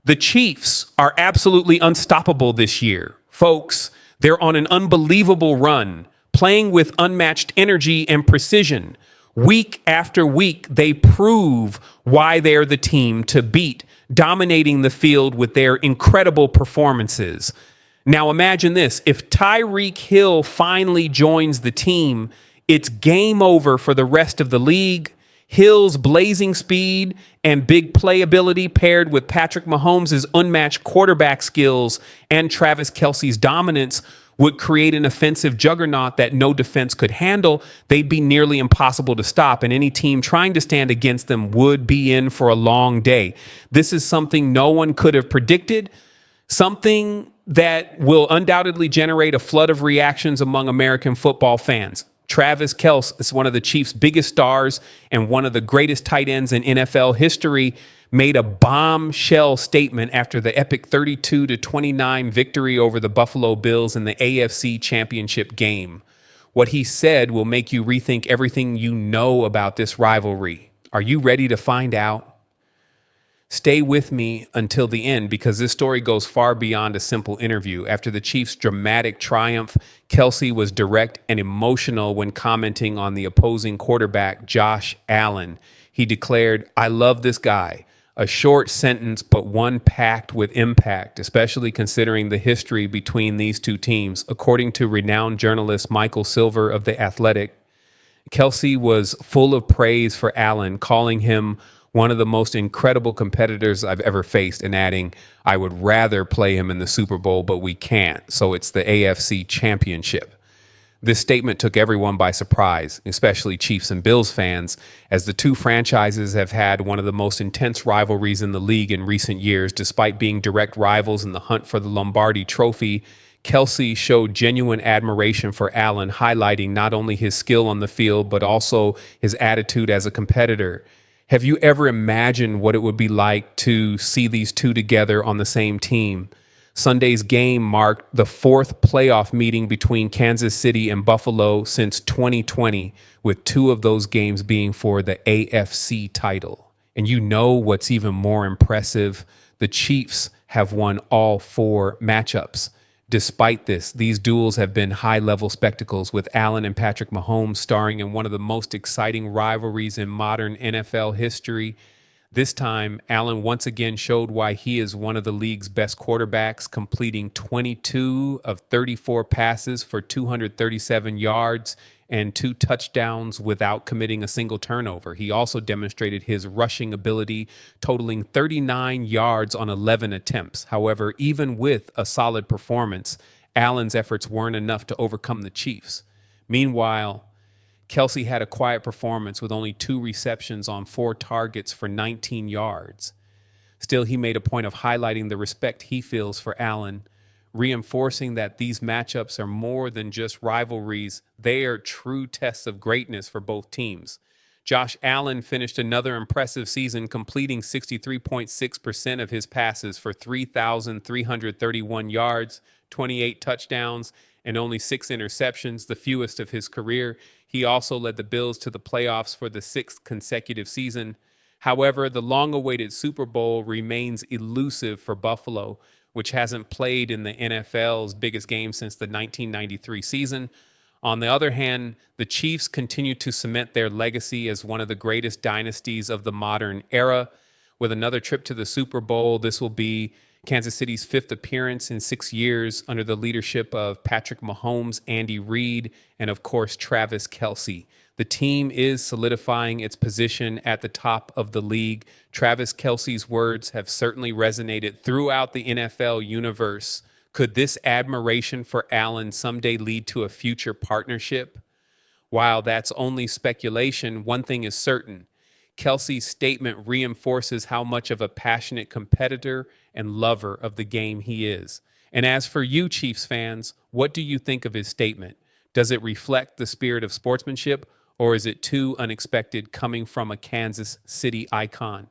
The Chiefs are absolutely unstoppable this year. Folks, they're on an unbelievable run, playing with unmatched energy and precision. Week after week, they prove why they're the team to beat, dominating the field with their incredible performances. Now imagine this, if Tyreek Hill finally joins the team, it's game over for the rest of the league. Hill's blazing speed and big playability paired with Patrick Mahomes' unmatched quarterback skills and Travis Kelce's dominance would create an offensive juggernaut that no defense could handle. They'd be nearly impossible to stop, and any team trying to stand against them would be in for a long day. This is something no one could have predicted, something that will undoubtedly generate a flood of reactions among American football fans. Travis Kelce is one of the Chiefs' biggest stars and one of the greatest tight ends in NFL history, made a bombshell statement after the epic 32-29 victory over the Buffalo Bills in the AFC Championship game. What he said will make you rethink everything you know about this rivalry. Are you ready to find out? Stay with me until the end because this story goes far beyond a simple interview. After the Chiefs' dramatic triumph, Kelce was direct and emotional when commenting on the opposing quarterback, Josh Allen. He declared, "I love this guy." A short sentence, but one packed with impact, especially considering the history between these two teams. According to renowned journalist Michael Silver of The Athletic, Kelce was full of praise for Allen, calling him one of the most incredible competitors I've ever faced, and adding, "I would rather play him in the Super Bowl, but we can't, so it's the AFC Championship." This statement took everyone by surprise, especially Chiefs and Bills fans, as the two franchises have had one of the most intense rivalries in the league in recent years. Despite being direct rivals in the hunt for the Lombardi Trophy, Kelce showed genuine admiration for Allen, highlighting not only his skill on the field, but also his attitude as a competitor. Have you ever imagined what it would be like to see these two together on the same team? Sunday's game marked the fourth playoff meeting between Kansas City and Buffalo since 2020, with two of those games being for the AFC title. And you know what's even more impressive? The Chiefs have won all four matchups. Despite this, these duels have been high-level spectacles, with Allen and Patrick Mahomes starring in one of the most exciting rivalries in modern NFL history. This time, Allen once again showed why he is one of the league's best quarterbacks, completing 22 of 34 passes for 237 yards and 2 touchdowns without committing a single turnover. He also demonstrated his rushing ability, totaling 39 yards on 11 attempts. However, even with a solid performance, Allen's efforts weren't enough to overcome the Chiefs. Meanwhile, Kelce had a quiet performance with only 2 receptions on 4 targets for 19 yards. Still, he made a point of highlighting the respect he feels for Allen, reinforcing that these matchups are more than just rivalries. They are true tests of greatness for both teams. Josh Allen finished another impressive season, completing 63.6% of his passes for 3,331 yards, 28 touchdowns, and only 6 interceptions, the fewest of his career. He also led the Bills to the playoffs for the 6th consecutive season. However, the long-awaited Super Bowl remains elusive for Buffalo, which hasn't played in the NFL's biggest game since the 1993 season. On the other hand, the Chiefs continue to cement their legacy as one of the greatest dynasties of the modern era. With another trip to the Super Bowl, this will be Kansas City's 5th appearance in 6 years under the leadership of Patrick Mahomes, Andy Reid, and of course, Travis Kelce. The team is solidifying its position at the top of the league. Travis Kelce's words have certainly resonated throughout the NFL universe. Could this admiration for Allen someday lead to a future partnership? While that's only speculation, one thing is certain. Kelce's statement reinforces how much of a passionate competitor and lover of the game he is. And as for you, Chiefs fans, what do you think of his statement? Does it reflect the spirit of sportsmanship, or is it too unexpected coming from a Kansas City icon?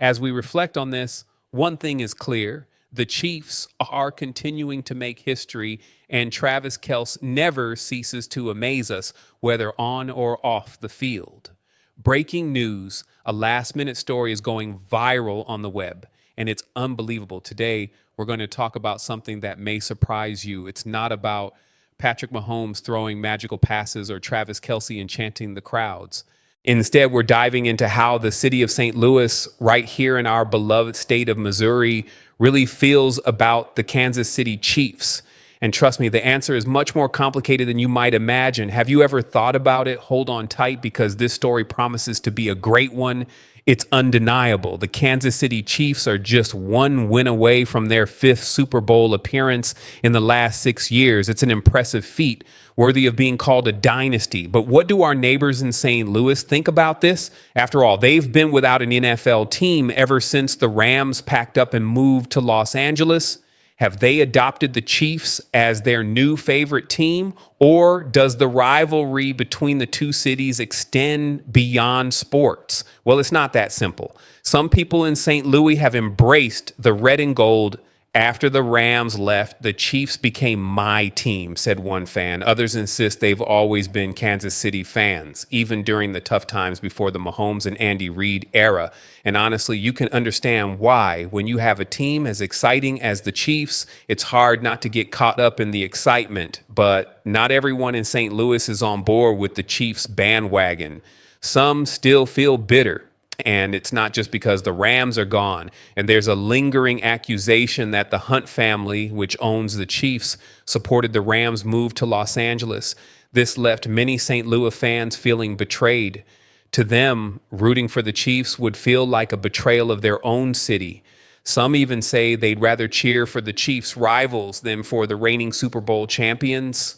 As we reflect on this, one thing is clear. The Chiefs are continuing to make history, and Travis Kelce never ceases to amaze us, whether on or off the field. Breaking news, a last-minute story is going viral on the web. and it's unbelievable. Today, we're going to talk about something that may surprise you. It's not about Patrick Mahomes throwing magical passes or Travis Kelce enchanting the crowds. Instead, we're diving into how the city of St. Louis, right here in our beloved state of Missouri, really feels about the Kansas City Chiefs. And trust me, the answer is much more complicated than you might imagine. Have you ever thought about it? Hold on tight, because this story promises to be a great one. It's undeniable. The Kansas City Chiefs are just one win away from their fifth Super Bowl appearance in the last 6 years. It's an impressive feat, worthy of being called a dynasty. But what do our neighbors in St. Louis think about this? After all, they've been without an NFL team ever since the Rams packed up and moved to Los Angeles. Have they adopted the Chiefs as their new favorite team, or does the rivalry between the two cities extend beyond sports? Well, it's not that simple. Some people in St. Louis have embraced the red and gold. After the Rams left, the Chiefs became my team, said one fan. Others insist they've always been Kansas City fans, even during the tough times before the Mahomes and Andy Reid era. And honestly, you can understand why. When you have a team as exciting as the Chiefs, it's hard not to get caught up in the excitement. But not everyone in St. Louis is on board with the Chiefs bandwagon. Some still feel bitter. And it's not just because the Rams are gone. And there's a lingering accusation that the Hunt family, which owns the Chiefs, supported the Rams' move to Los Angeles. This left many St. Louis fans feeling betrayed. To them, rooting for the Chiefs would feel like a betrayal of their own city. Some even say they'd rather cheer for the Chiefs' rivals than for the reigning Super Bowl champions.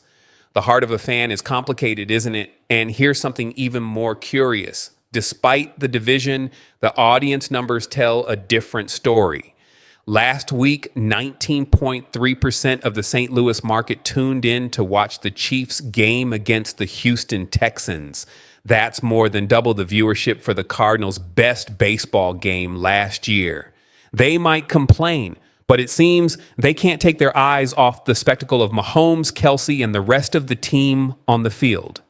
The heart of a fan is complicated, isn't it? And here's something even more curious. Despite the division, the audience numbers tell a different story. Last week, 19.3% of the St. Louis market tuned in to watch the Chiefs game against the Houston Texans. That's more than double the viewership for the Cardinals' best baseball game last year. They might complain, but it seems they can't take their eyes off the spectacle of Mahomes, Kelce, and the rest of the team on the field.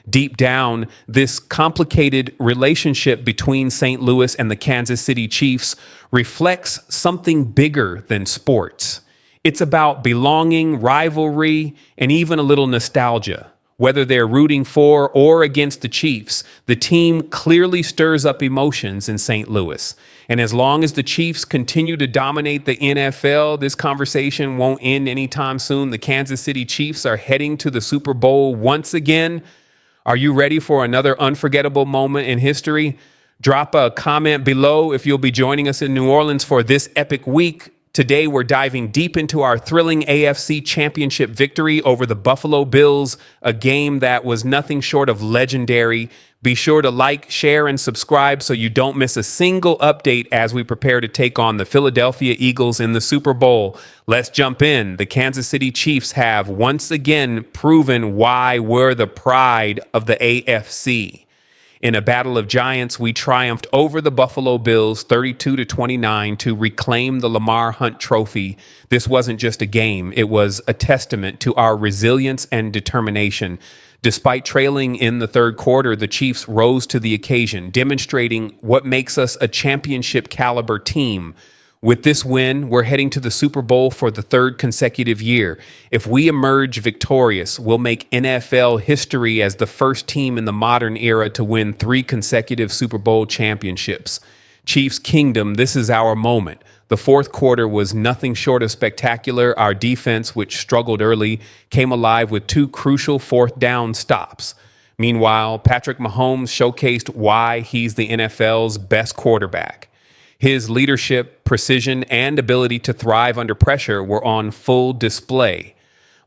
Deep down, this complicated relationship between St. Louis and the Kansas City Chiefs reflects something bigger than sports. It's about belonging, rivalry, and even a little nostalgia. Whether they're rooting for or against the Chiefs, the team clearly stirs up emotions in St. Louis. And as long as the Chiefs continue to dominate the NFL, this conversation won't end anytime soon. The Kansas City Chiefs are heading to the Super Bowl once again. Are you ready for another unforgettable moment in history? Drop a comment below if you'll be joining us in New Orleans for this epic week. Today, we're diving deep into our thrilling AFC Championship victory over the Buffalo Bills, a game that was nothing short of legendary. Be sure to like, share, and subscribe so you don't miss a single update as we prepare to take on the Philadelphia Eagles in the Super Bowl. Let's jump in. The Kansas City Chiefs have once again proven why we're the pride of the AFC. In a battle of giants, we triumphed over the Buffalo Bills 32-29 to reclaim the Lamar Hunt Trophy. This wasn't just a game. It was a testament to our resilience and determination. Despite trailing in the third quarter, the Chiefs rose to the occasion, demonstrating what makes us a championship caliber team. With this win, we're heading to the Super Bowl for the third consecutive year. If we emerge victorious, we'll make NFL history as the first team in the modern era to win 3 consecutive Super Bowl championships. Chiefs Kingdom, this is our moment. The fourth quarter was nothing short of spectacular. Our defense, which struggled early, came alive with 2 crucial fourth down stops. Meanwhile, Patrick Mahomes showcased why he's the NFL's best quarterback. His leadership, precision, and ability to thrive under pressure were on full display.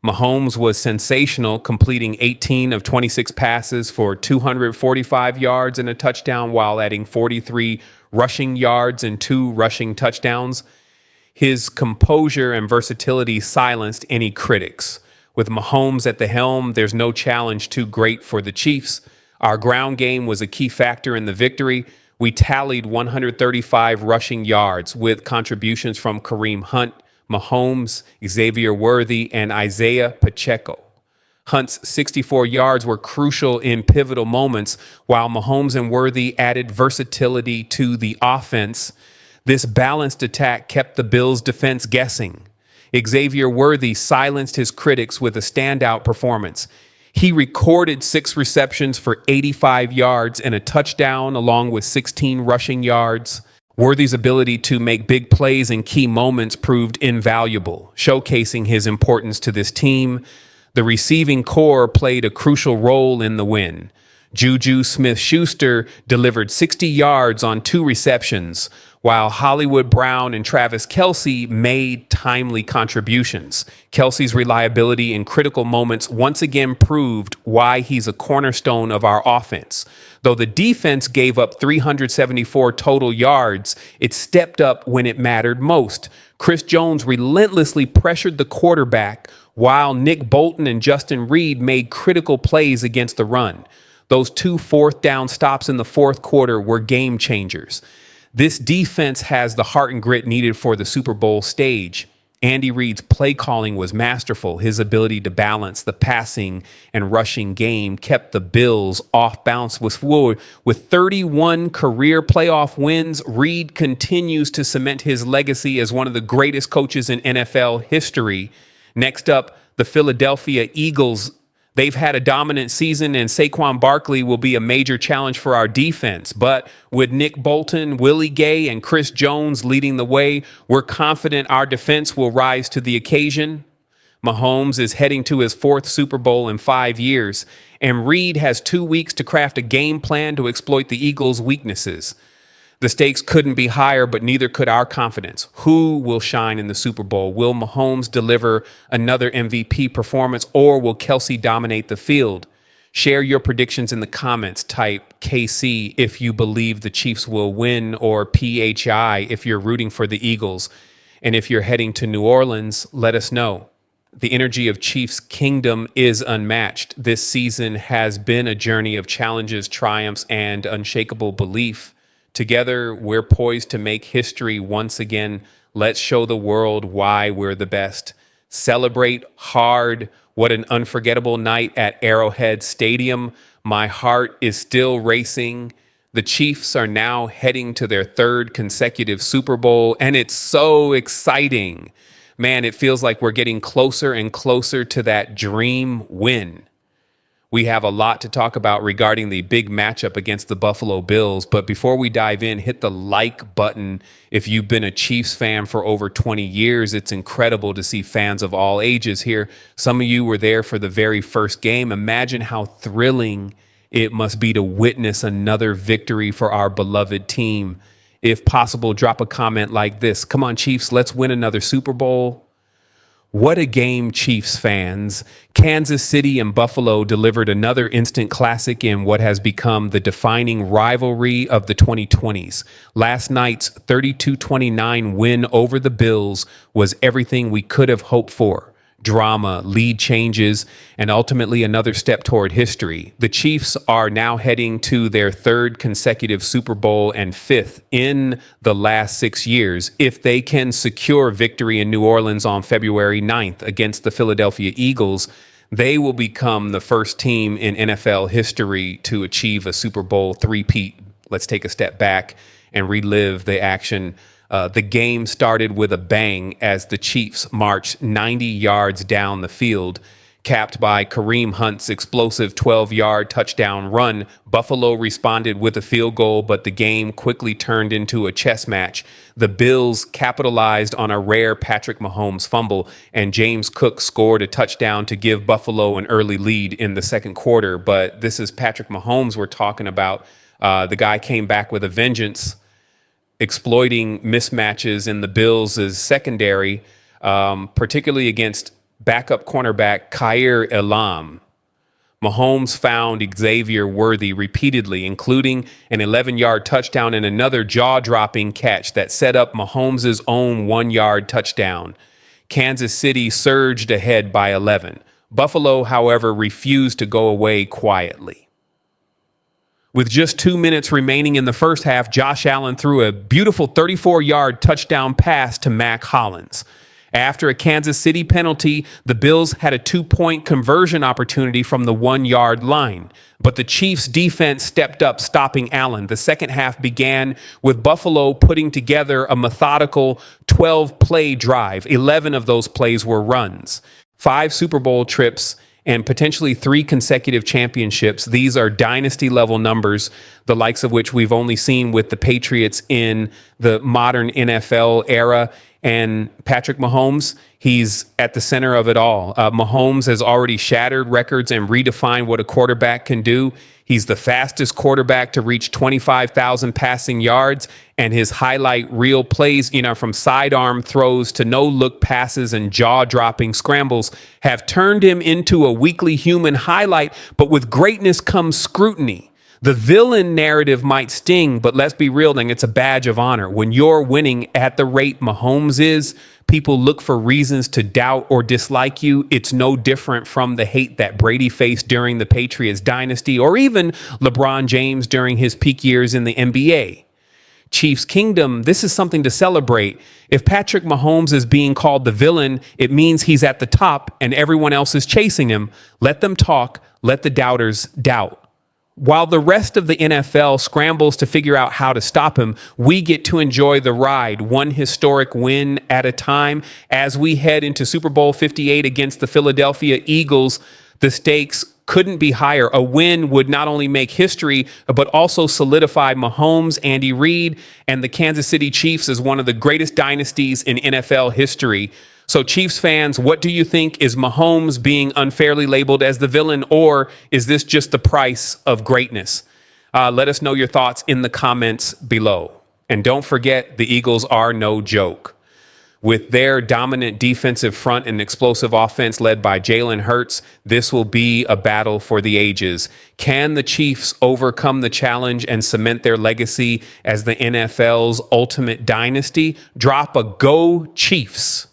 Mahomes was sensational, completing 18 of 26 passes for 245 yards and a touchdown while adding 43 rushing yards and 2 rushing touchdowns. His composure and versatility silenced any critics. With Mahomes at the helm, there's no challenge too great for the Chiefs. Our ground game was a key factor in the victory. We tallied 135 rushing yards with contributions from Kareem Hunt, Mahomes, Xavier Worthy, and Isaiah Pacheco. Hunt's 64 yards were crucial in pivotal moments, while Mahomes and Worthy added versatility to the offense. This balanced attack kept the Bills' defense guessing. Xavier Worthy silenced his critics with a standout performance. He recorded 6 receptions for 85 yards and a touchdown, along with 16 rushing yards. Worthy's ability to make big plays in key moments proved invaluable, showcasing his importance to this team. The receiving core played a crucial role in the win. Juju Smith-Schuster delivered 60 yards on 2 receptions, while Hollywood Brown and Travis Kelce made timely contributions. Kelce's reliability in critical moments once again proved why he's a cornerstone of our offense. Though the defense gave up 374 total yards, it stepped up when it mattered most. Chris Jones relentlessly pressured the quarterback, while Nick Bolton and Justin Reed made critical plays against the run. Those 2 fourth-down stops in the fourth quarter were game changers. This defense has the heart and grit needed for the Super Bowl stage. Andy Reid's play calling was masterful. His ability to balance the passing and rushing game kept the Bills off balance with 31 career playoff wins. Reid continues to cement his legacy as one of the greatest coaches in NFL history. Next up, the Philadelphia Eagles. They've had a dominant season, and Saquon Barkley will be a major challenge for our defense. But with Nick Bolton, Willie Gay, and Chris Jones leading the way, we're confident our defense will rise to the occasion. Mahomes is heading to his 4th Super Bowl in 5 years, and Reid has 2 weeks to craft a game plan to exploit the Eagles' weaknesses. The stakes couldn't be higher, but neither could our confidence. Who will shine in the Super Bowl? Will Mahomes deliver another MVP performance, or will Kelce dominate the field? Share your predictions in the comments. Type KC if you believe the Chiefs will win, or PHI if you're rooting for the Eagles. And if you're heading to New Orleans, let us know. The energy of Chiefs Kingdom is unmatched. This season has been a journey of challenges, triumphs, and unshakable belief. Together, we're poised to make history once again. Let's show the world why we're the best. Celebrate hard. What an unforgettable night at Arrowhead Stadium. My heart is still racing. The Chiefs are now heading to their 3rd consecutive Super Bowl, and it's so exciting. Man, it feels like we're getting closer and closer to that dream win. We have a lot to talk about regarding the big matchup against the Buffalo Bills. But before we dive in, hit the like button. If you've been a Chiefs fan for over 20 years, it's incredible to see fans of all ages here. Some of you were there for the very first game. Imagine how thrilling it must be to witness another victory for our beloved team. If possible, drop a comment like this. Come on, Chiefs, let's win another Super Bowl. What a game, Chiefs fans. Kansas City and Buffalo delivered another instant classic in what has become the defining rivalry of the 2020s. Last night's 32-29 win over the Bills was everything we could have hoped for. Drama, lead changes, and ultimately another step toward history. The Chiefs are now heading to their 3rd consecutive Super Bowl and 5th in the last 6 years. If they can secure victory in New Orleans on February 9th against the Philadelphia Eagles, they will become the first team in NFL history to achieve a Super Bowl three-peat. Let's take a step back and relive the action. The game started with a bang as the Chiefs marched 90 yards down the field, capped by Kareem Hunt's explosive 12-yard touchdown run. Buffalo responded with a field goal, but the game quickly turned into a chess match. The Bills capitalized on a rare Patrick Mahomes fumble, and James Cook scored a touchdown to give Buffalo an early lead in the second quarter. But this is Patrick Mahomes we're talking about. The guy came back with a vengeance, exploiting mismatches in the Bills' secondary, particularly against backup cornerback Khair Elam. Mahomes found Xavier Worthy repeatedly, including an 11-yard touchdown and another jaw-dropping catch that set up Mahomes' own 1-yard touchdown. Kansas City surged ahead by 11. Buffalo, however, refused to go away quietly. With just 2 minutes remaining in the first half, Josh Allen threw a beautiful 34-yard touchdown pass to Mac Hollins. After a Kansas City penalty, the Bills had a 2-point conversion opportunity from the 1-yard line. But the Chiefs' defense stepped up, stopping Allen. The second half began with Buffalo putting together a methodical 12-play drive. 11 of those plays were runs. 5 Super Bowl trips and potentially 3 consecutive championships. These are dynasty-level numbers, the likes of which we've only seen with the Patriots in the modern NFL era. And Patrick Mahomes, he's at the center of it all. Mahomes has already shattered records and redefined what a quarterback can do. He's the fastest quarterback to reach 25,000 passing yards, and his highlight reel plays, from sidearm throws to no-look passes and jaw-dropping scrambles, have turned him into a weekly human highlight. But with greatness comes scrutiny. The villain narrative might sting, but let's be real, then it's a badge of honor. When you're winning at the rate Mahomes is, people look for reasons to doubt or dislike you. It's no different from the hate that Brady faced during the Patriots dynasty, or even LeBron James during his peak years in the NBA. Chiefs Kingdom, this is something to celebrate. If Patrick Mahomes is being called the villain, it means he's at the top and everyone else is chasing him. Let them talk. Let the doubters doubt. While the rest of the NFL scrambles to figure out how to stop him, we get to enjoy the ride, one historic win at a time. As we head into Super Bowl 58 against the Philadelphia Eagles, the stakes couldn't be higher. A win would not only make history, but also solidify Mahomes, Andy Reid, and the Kansas City Chiefs as one of the greatest dynasties in NFL history. So Chiefs fans, what do you think? Is Mahomes being unfairly labeled as the villain, or is this just the price of greatness? Let us know your thoughts in the comments below. And don't forget, the Eagles are no joke. With their dominant defensive front and explosive offense led by Jalen Hurts, this will be a battle for the ages. Can the Chiefs overcome the challenge and cement their legacy as the NFL's ultimate dynasty? Drop a Go Chiefs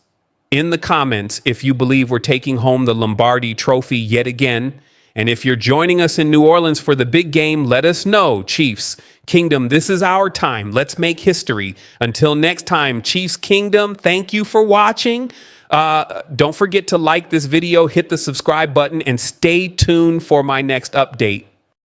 in the comments if you believe we're taking home the Lombardi Trophy yet again. And if you're joining us in New Orleans for the big game, let us know. Chiefs Kingdom, this is our time. Let's make history. Until next time, Chiefs Kingdom, thank you for watching. Don't forget to like this video, hit the subscribe button, and stay tuned for my next update.